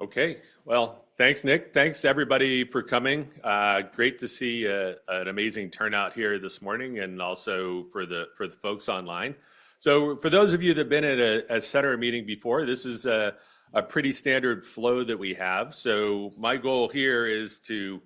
Okay, well, thanks, Nick. Thanks, everybody, for coming. Great to see an amazing turnout here this morning, and also for the folks online. So, for those of you that have been at a center meeting before, this is a pretty standard flow that we have. So, my goal here is to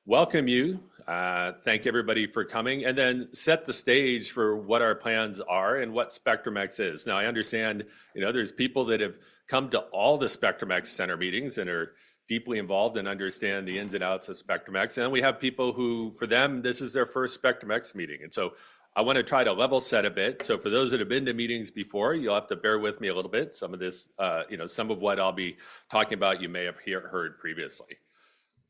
welcome you, thank everybody for coming, and then set the stage for what our plans are and what SpectrumX is. Now, I understand, there's people that have come to all the SpectrumX Center meetings and are deeply involved and understand the ins and outs of SpectrumX. And we have people who, for them, this is their first SpectrumX meeting. And so I want to try to level set a bit. So for those that have been to meetings before, you'll have to bear with me a little bit. Some of this, some of what I'll be talking about, you may have heard previously.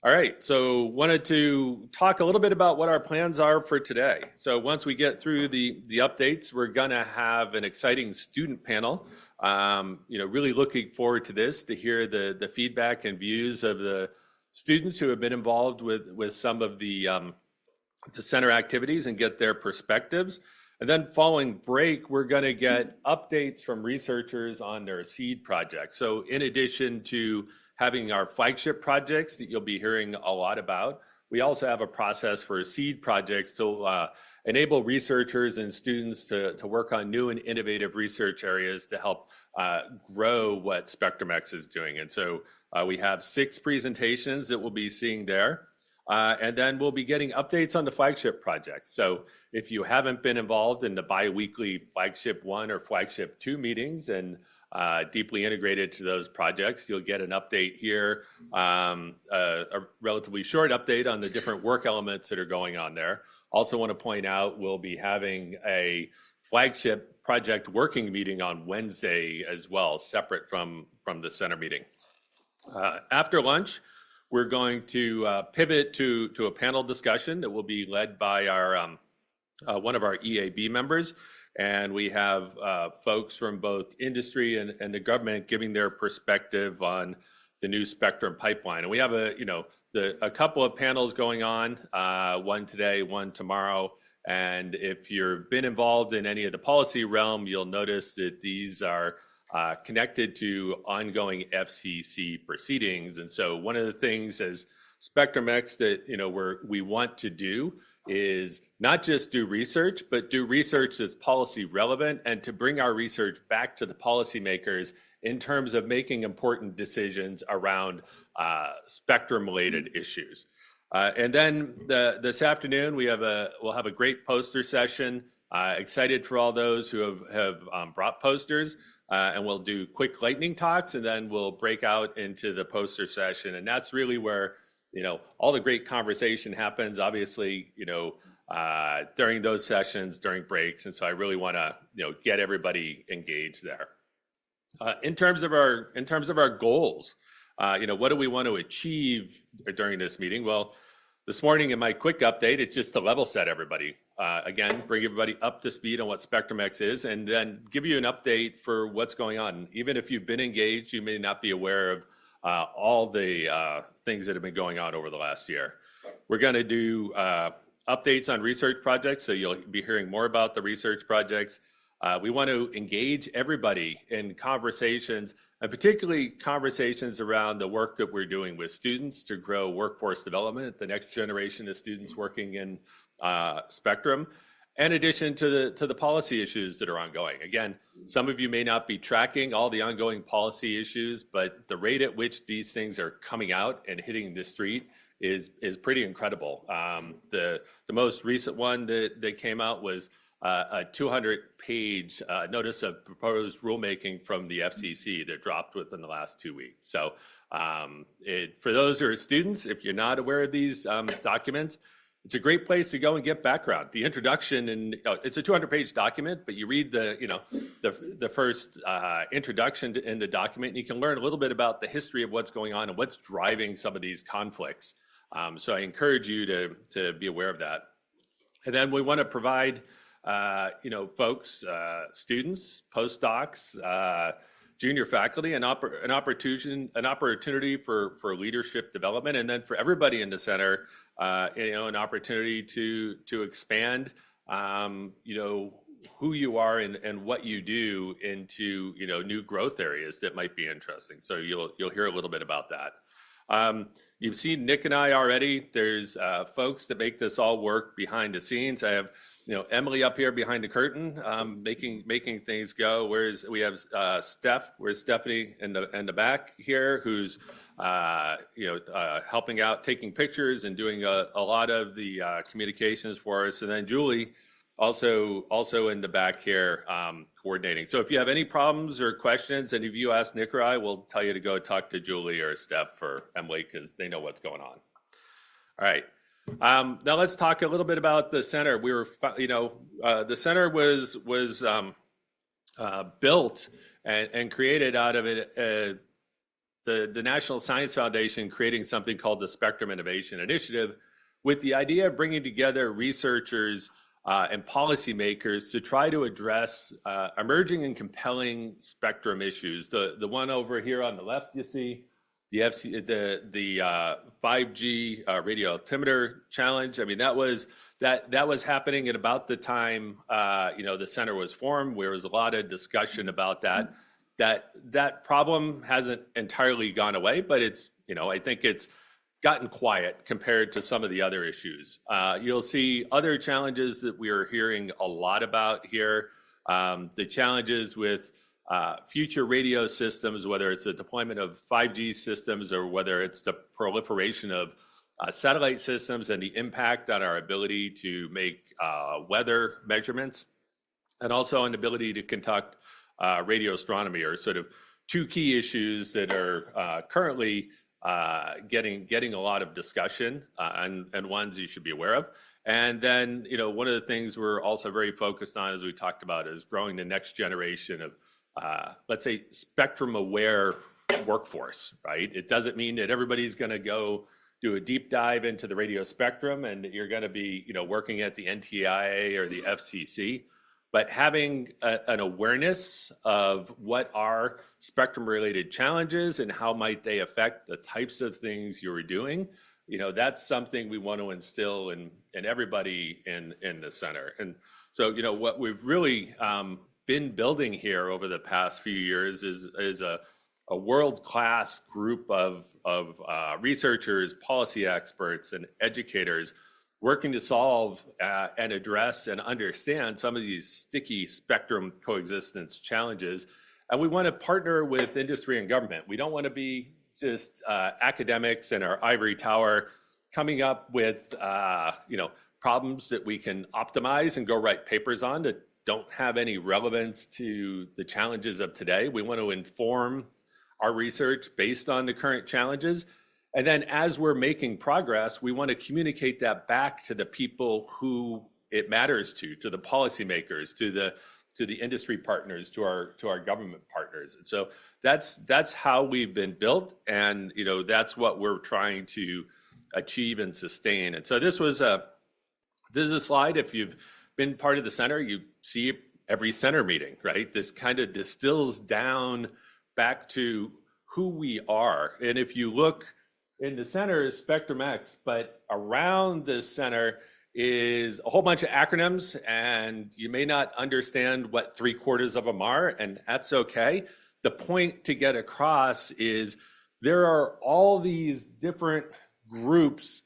All right, so wanted to talk a little bit about what our plans are for today. So once we get through the updates, we're gonna have an exciting student panel. Really looking forward to this, to hear the feedback and views of the students who have been involved with some of the center activities and get their perspectives. And then following break, we're gonna get updates from researchers on their seed projects. So in addition to having our flagship projects that you'll be hearing a lot about, we also have a process for seed projects to enable researchers and students to work on new and innovative research areas to help grow what SpectrumX is doing. And so we have 6 presentations that we'll be seeing there. And then we'll be getting updates on the flagship projects. So if you haven't been involved in the bi-weekly flagship 1 or flagship 2 meetings and deeply integrated to those projects, you'll get an update here, a relatively short update on the different work elements that are going on there. Also want to point out, we'll be having a flagship project working meeting on Wednesday as well, separate from the center meeting. After lunch, we're going to pivot to a panel discussion that will be led by our one of our EAB members. And we have folks from both industry and the government giving their perspective on the new Spectrum pipeline. And we have a couple of panels going on, one today, one tomorrow. And if you've been involved in any of the policy realm, you'll notice that these are connected to ongoing FCC proceedings. And so one of the things as SpectrumX that we want to do is not just do research, but do research that's policy relevant and to bring our research back to the policymakers in terms of making important decisions around spectrum-related issues. And then this afternoon, we'll have a great poster session. Excited for all those who have brought posters. And we'll do quick lightning talks, and then we'll break out into the poster session. And that's really where all the great conversation happens, obviously, during those sessions, during breaks. And so I really want to, get everybody engaged there. In terms of our goals, what do we want to achieve during this meeting? Well, this morning in my quick update, it's just to level set everybody. Again, bring everybody up to speed on what SpectrumX is, and then give you an update for what's going on. Even if you've been engaged, you may not be aware of all the things that have been going on over the last year. We're going to do updates on research projects, so you'll be hearing more about the research projects. We want to engage everybody in conversations, and particularly conversations around the work that we're doing with students to grow workforce development, the next generation of students working in Spectrum, in addition to the policy issues that are ongoing. Again, some of you may not be tracking all the ongoing policy issues, but the rate at which these things are coming out and hitting the street is pretty incredible. The most recent one that came out was a 200-page notice of proposed rulemaking from the FCC that dropped within the last 2 weeks. So for those who are students, if you're not aware of these documents, it's a great place to go and get background. The introduction, and it's a 200-page document, but you read the first introduction in the document, and you can learn a little bit about the history of what's going on and what's driving some of these conflicts. So I encourage you to be aware of that. And then we want to provide, folks, students, postdocs, junior faculty, an opportunity for leadership development, and then for everybody in the center, an opportunity to expand, who you are and what you do into new growth areas that might be interesting. So you'll hear a little bit about that. You've seen Nick and I already. There's folks that make this all work behind the scenes. I have Emily up here behind the curtain, making things go. We have Steph. Where's Stephanie in the back here, who's helping out, taking pictures and doing a lot of the communications for us. And then Julie, also in the back here, coordinating. So if you have any problems or questions, and if you ask Nick or I, we'll tell you to go talk to Julie or Steph or Emily, because they know what's going on. All right. Now let's talk a little bit about the center. The center was built and created out of it. The National Science Foundation creating something called the Spectrum Innovation Initiative, with the idea of bringing together researchers and policymakers to try to address emerging and compelling spectrum issues. The one over here on the left, you see the 5G radio altimeter challenge. I mean, that was happening at about the time the center was formed. Where there was a lot of discussion about that. That problem hasn't entirely gone away, but it's I think it's gotten quiet compared to some of the other issues. You'll see other challenges that we are hearing a lot about here. The challenges with future radio systems, whether it's the deployment of 5G systems or whether it's the proliferation of satellite systems and the impact on our ability to make weather measurements, and also an ability to conduct radio astronomy, are sort of two key issues that are currently getting a lot of discussion and ones you should be aware of. And then, one of the things we're also very focused on, as we talked about, is growing the next generation of, let's say, spectrum-aware workforce, right? It doesn't mean that everybody's going to go do a deep dive into the radio spectrum and you're going to be, working at the NTIA or the FCC. But having an awareness of what are spectrum-related challenges and how might they affect the types of things you're doing, that's something we want to instill in everybody in the center. And so, what we've really been building here over the past few years is a world-class group of researchers, policy experts, and educators working to solve and address and understand some of these sticky spectrum coexistence challenges. And we want to partner with industry and government. We don't want to be just academics in our ivory tower coming up with problems that we can optimize and go write papers on that don't have any relevance to the challenges of today. We want to inform our research based on the current challenges. And then as we're making progress, we want to communicate that back to the people who it matters to the policymakers, to the industry partners, to our government partners. And so that's how we've been built, and that's what we're trying to achieve and sustain. And so this is a slide. If you've been part of the center, you see every center meeting, right? This kind of distills down back to who we are. And if you look in the center is SpectrumX, but around this center is a whole bunch of acronyms, and you may not understand what 3/4 of them are, and that's okay. The point to get across is there are all these different groups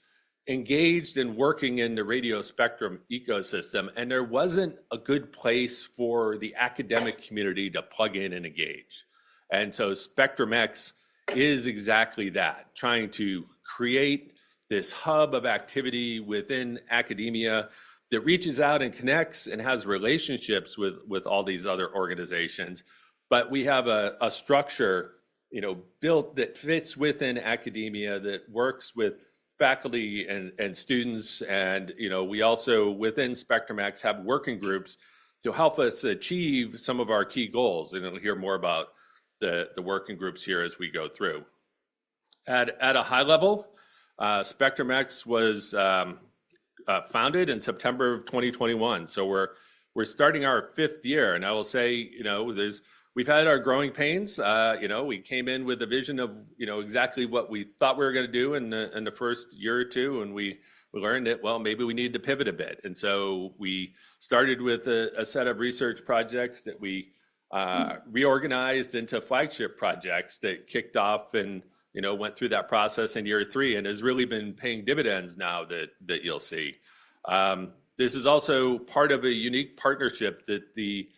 engaged and working in the radio spectrum ecosystem, and there wasn't a good place for the academic community to plug in and engage. And so SpectrumX is exactly that, trying to create this hub of activity within academia that reaches out and connects and has relationships with all these other organizations. But we have a structure, built that fits within academia, that works with faculty and students. And, we also, within SpectrumX, have working groups to help us achieve some of our key goals. And you'll hear more about the working groups here as we go through. At a high level, SpectrumX was founded in September of 2021. So we're starting our 5th year, and I will say, we've had our growing pains. We came in with a vision of exactly what we thought we were going to do in the first year or two, and we we learned that, well, maybe we need to pivot a bit. And so we started with a set of research projects that we reorganized into flagship projects that kicked off and went through that process in year 3 and has really been paying dividends now that you'll see. This is also part of a unique partnership that the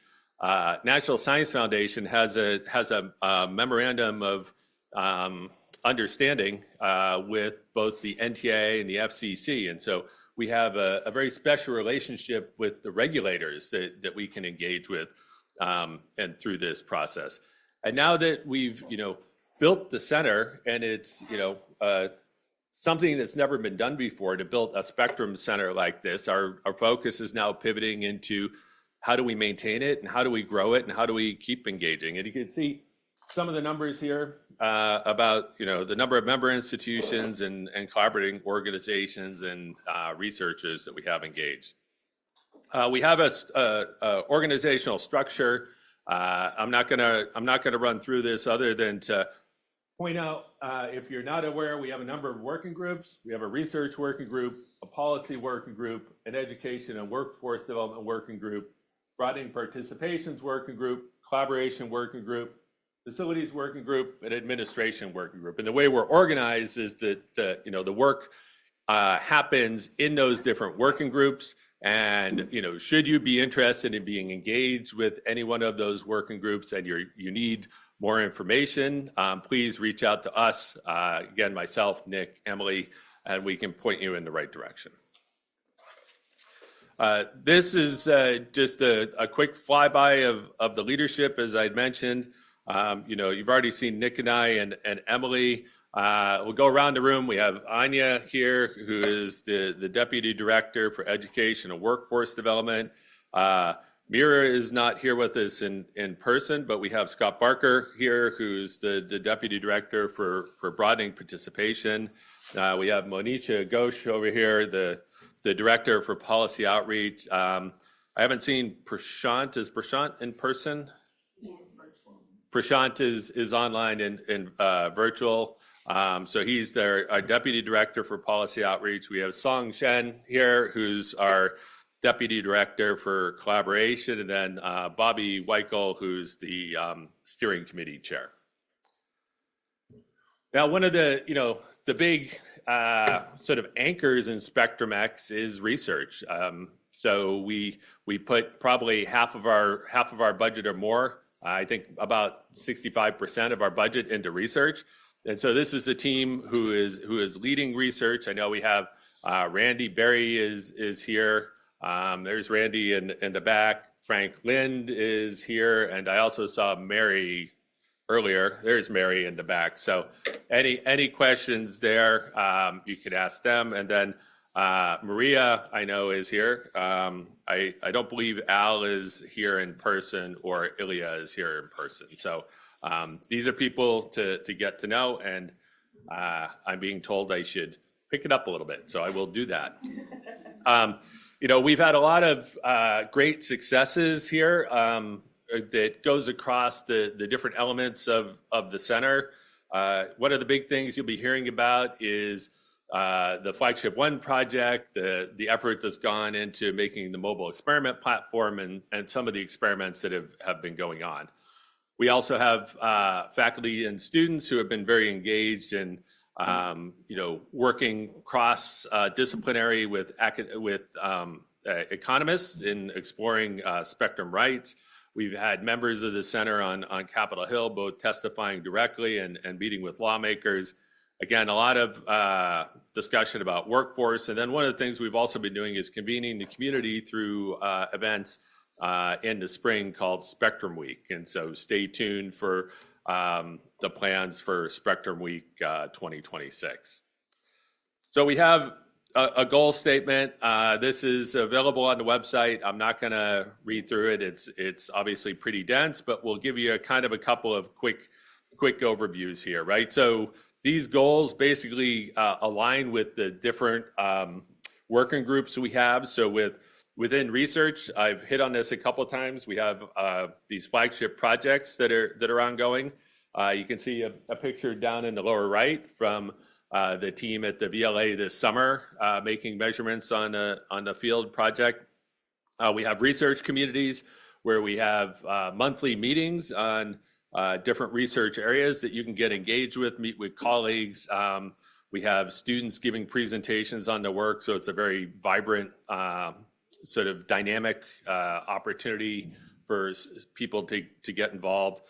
National Science Foundation has a memorandum of understanding with both the NTA and the FCC. And so we have a very special relationship with the regulators that we can engage with and through this process. And now that we've, built the center, and it's, something that's never been done before to build a spectrum center like this, our focus is now pivoting into how do we maintain it and how do we grow it and how do we keep engaging. And you can see some of the numbers here about, the number of member institutions and collaborating organizations and researchers that we have engaged. We have a organizational structure. I'm not gonna run through this other than to point out, if you're not aware, we have a number of working groups. We have a research working group, a policy working group, an education and workforce development working group, broadening participations working group, collaboration working group, facilities working group, and administration working group. And the way we're organized is that the work happens in those different working groups. And should you be interested in being engaged with any one of those working groups and you need more information, please reach out to us, again, myself, Nick, Emily, and we can point you in the right direction. This is just a quick flyby of the leadership, as I'd mentioned. You've already seen Nick and I and Emily. We'll go around the room. We have Anya here, who is the Deputy Director for Education and Workforce Development. Mira is not here with us in person, but we have Scott Barker here, who's the Deputy Director for Broadening Participation. We have Monisha Ghosh over here, the Director for Policy Outreach. I haven't seen Prashant. Is Prashant in person? Yeah, it's virtual. Prashant is online and virtual. So he's our Deputy Director for Policy Outreach. We have Song Shen here, who's our Deputy Director for Collaboration, and then Bobby Weichel, who's the Steering Committee Chair. Now, one of the big sort of anchors in SpectrumX is research. So we put probably half of our budget or more, I think about 65% of our budget into research. And so this is a team who is leading research. I know we have Randy Berry is here. There's Randy in the back. Frank Lind is here, and I also saw Mary earlier. There's Mary in the back. So any questions there, you could ask them. And then Maria, I know, is here. I don't believe Al is here in person or Ilya is here in person. So these are people to get to know, and I'm being told I should pick it up a little bit, so I will do that. We've had a lot of great successes here that goes across the different elements of the center. One of the big things you'll be hearing about is the Flagship 1 project, the effort that's gone into making the mobile experiment platform and some of the experiments that have been going on. We also have faculty and students who have been very engaged in working cross-disciplinary with economists in exploring spectrum rights. We've had members of the center on Capitol Hill, both testifying directly and meeting with lawmakers. Again, a lot of discussion about workforce. And then one of the things we've also been doing is convening the community through events in the spring called Spectrum Week. And so stay tuned for the plans for Spectrum Week 2026. So we have a goal statement. This is available on the website. I'm not going to read through it. It's obviously pretty dense, but we'll give you a couple of quick overviews here, right? So these goals basically align with the different working groups we have. So within research, I've hit on this a couple of times. We have these flagship projects that are ongoing. You can see a picture down in the lower right from the team at the VLA this summer, making measurements on a field project. We have research communities where we have monthly meetings on different research areas that you can get engaged with, meet with colleagues. We have students giving presentations on the work, so it's a very vibrant, sort of dynamic opportunity for people to get involved.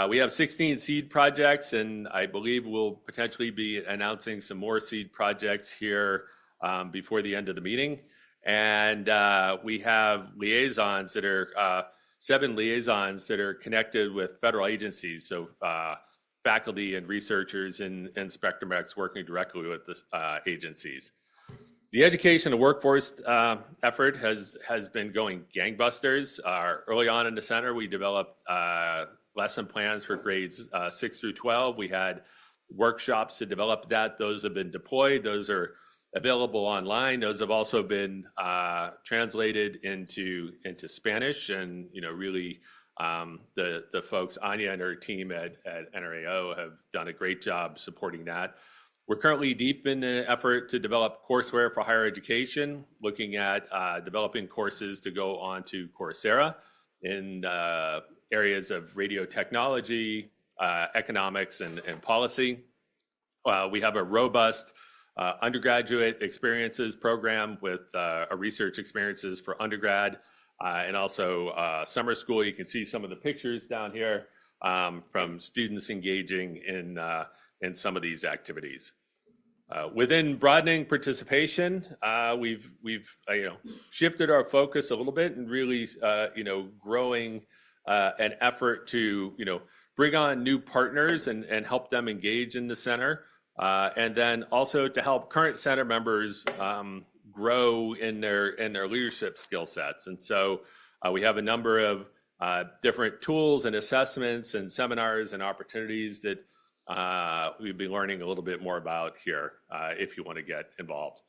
We have 16 seed projects, and I believe we'll potentially be announcing some more seed projects here before the end of the meeting. And we have liaisons that are 7 liaisons that are connected with federal agencies, so faculty and researchers in SpectrumX working directly with the agencies. The education and workforce effort has been going gangbusters. Early on in the center, we developed lesson plans for grades 6 through 12. We had workshops to develop that. Those have been deployed. Those are available online. Those have also been translated into Spanish, and really the folks, Anya and her team at NRAO, have done a great job supporting that. We're currently deep in the effort to develop courseware for higher education, looking at developing courses to go on to Coursera in areas of radio technology, economics, and policy. We have a robust undergraduate experiences program with a research experiences for undergrad, and also summer school. You can see some of the pictures down here from students engaging in some of these activities. Within broadening participation, we've shifted our focus a little bit and really growing an effort to bring on new partners and help them engage in the center, and then also to help current center members grow in their leadership skill sets. And so we have a number of different tools and assessments and seminars and opportunities that we'll be learning a little bit more about here if you want to get involved.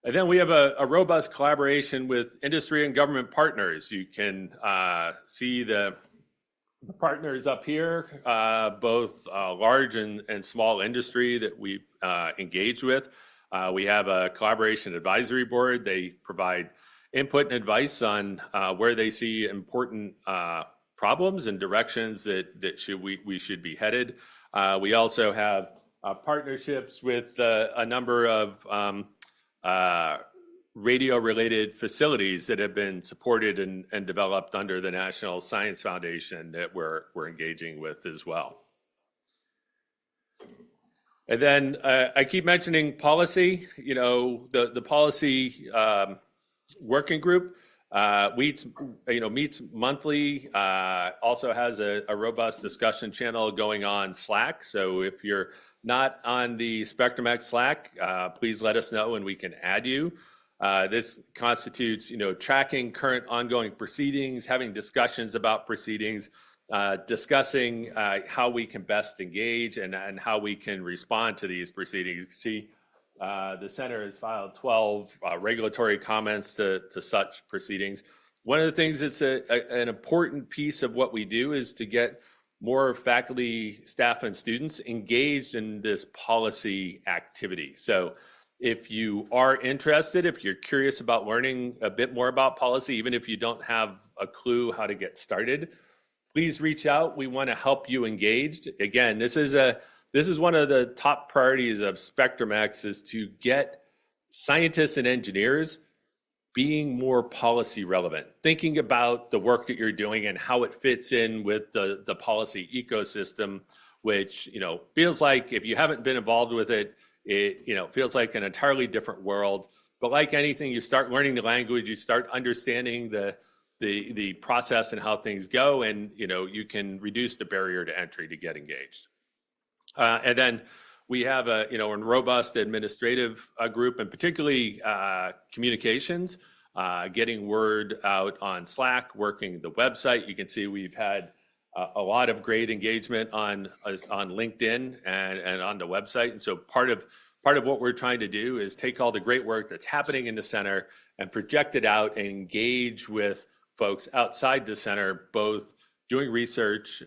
And then we have a robust collaboration with industry and government partners. You can see the partners up here, both large and small industry that we've engaged with. We have a collaboration advisory board. They provide input and advice on where they see important problems and directions that we should be headed. We also have partnerships with a number of radio-related facilities that have been supported and developed under the National Science Foundation that we're engaging with as well. And then I keep mentioning policy. The policy working group meets monthly, also has a robust discussion channel going on Slack. So if you're not on the SpectrumX Slack, please let us know and we can add you. This constitutes, tracking current ongoing proceedings, having discussions about proceedings, discussing how we can best engage and how we can respond to these proceedings. You can see the center has filed 12 regulatory comments to such proceedings. One of the things that's an important piece of what we do is to get more faculty, staff, and students engaged in this policy activity. So if you are interested, if you're curious about learning a bit more about policy, even if you don't have a clue how to get started, please reach out. We want to help you engaged. Again, this is one of the top priorities of SpectrumX, is to get scientists and engineers being more policy relevant, thinking about the work that you're doing and how it fits in with the policy ecosystem, which feels like, if you haven't been involved with it, it feels like an entirely different world. But like anything, you start learning the language, you start understanding the process and how things go, and you can reduce the barrier to entry to get engaged. And then we have a robust administrative group, and particularly communications, getting word out on Slack, working the website. You can see we've had a lot of great engagement on LinkedIn and on the website. And so part of what we're trying to do is take all the great work that's happening in the center and project it out and engage with folks outside the center, both doing research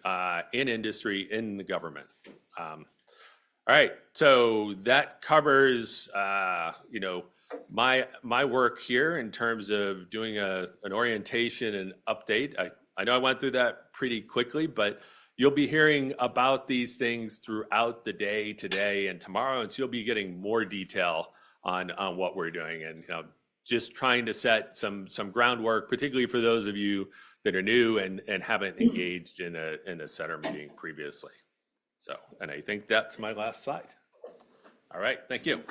in industry, in the government. All right, so that covers, my work here in terms of doing an orientation and update. I know I went through that pretty quickly, but you'll be hearing about these things throughout the day today and tomorrow, and so you'll be getting more detail on what we're doing, and just trying to set some groundwork, particularly for those of you that are new and haven't engaged in a center meeting previously. So, and I think that's my last slide. All right, thank you.